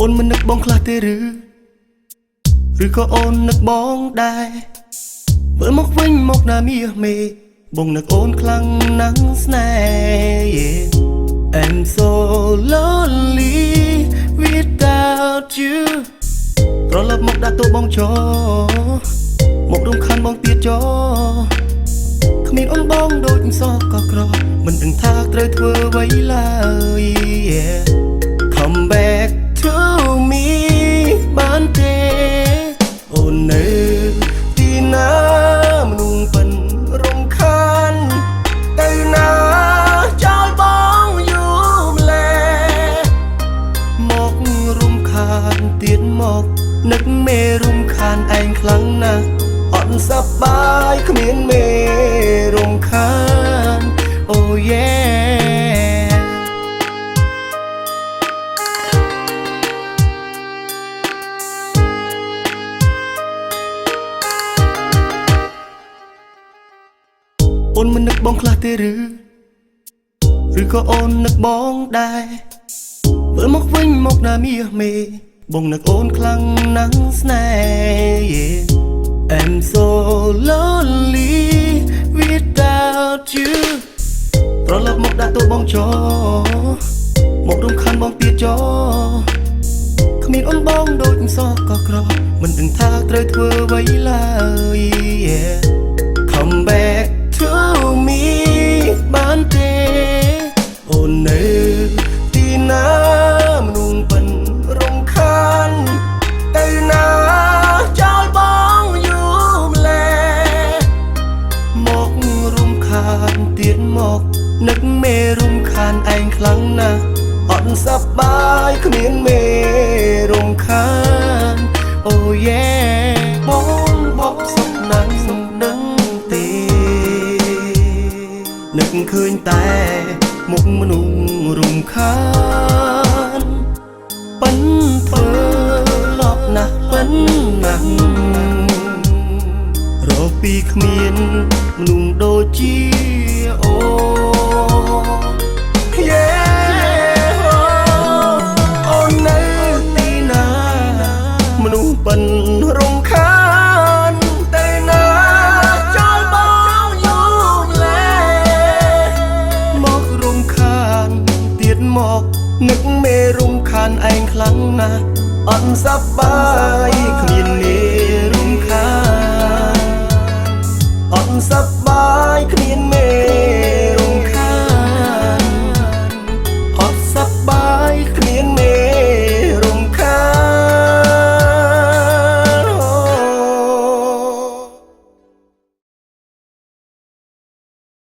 អូនមិននឹកបងខ្លះទេឬក៏អូននឹកបងដែរមើលមកវិញមកណាមាសមេបងនឹកអូនខ្លាំងណាស់ស្នេហ៍ I'm so lonely without you ត្រឡប់មកដាក់ទូបងចោមករំខានបងទៀតចោគ្មានអូនបងដូចសោះក៏ក្រមិនដឹងថាត្រូវធ្វើអ្វីឡើយ Come back to me បានទេអូននៅទីណាមនុស្សពិនរំខានទៅណាចោលបងយូរម្លេះមករំខានទៀតមកនឹកមេរំខានឯងខ្លាំងណាស់អត់សប្បាយគ្មានមេរំខាន Oh yeah អូនមិននឹកបងខ្លះទេឬក៏អូននឹកបងដែរមើលមកវិញមកណាមាសមេបងនឹកអូនខ្លាំងណាស់ស្នេហ៍ I'm so lonely without you ត្រឡប់មកដាក់ទូបងចោមករំខានបងទៀតចោគ្មានអូនបងដូចសោះក៏ក្រមិនដឹងថាត្រូវធ្វើអ្វីឡើយ Come back to me បានទេអូននៅទីណាមនុស្សពិនរំខានទៅណាចោលបងយូរម្លេះមករំខានទៀតមកនឹកមេរំខានឯងខ្លាំងណាស់អត់សប្បាយគ្មានមេរំខាន Oh yeah បងបសុខណាស់សុខដឹងទេនឹកឃើញតែមុខមនុស្សរំខានប៉ិនធ្វើលប់ណាស់ប៉ិនណាស់រកពីគ្មានមនុស្សដូចជាអូ Yeah អូននៅទីណាមនុស្សប៉ិនរំខានទៅណាចោលបងយូរម្លេះមករំខានទៀតមកនឹកមេរំខានឯងខ្លាំងណាស់អត់សប្បាយគ្មានមេរំខានអត់សប្បាយគ្មានមេ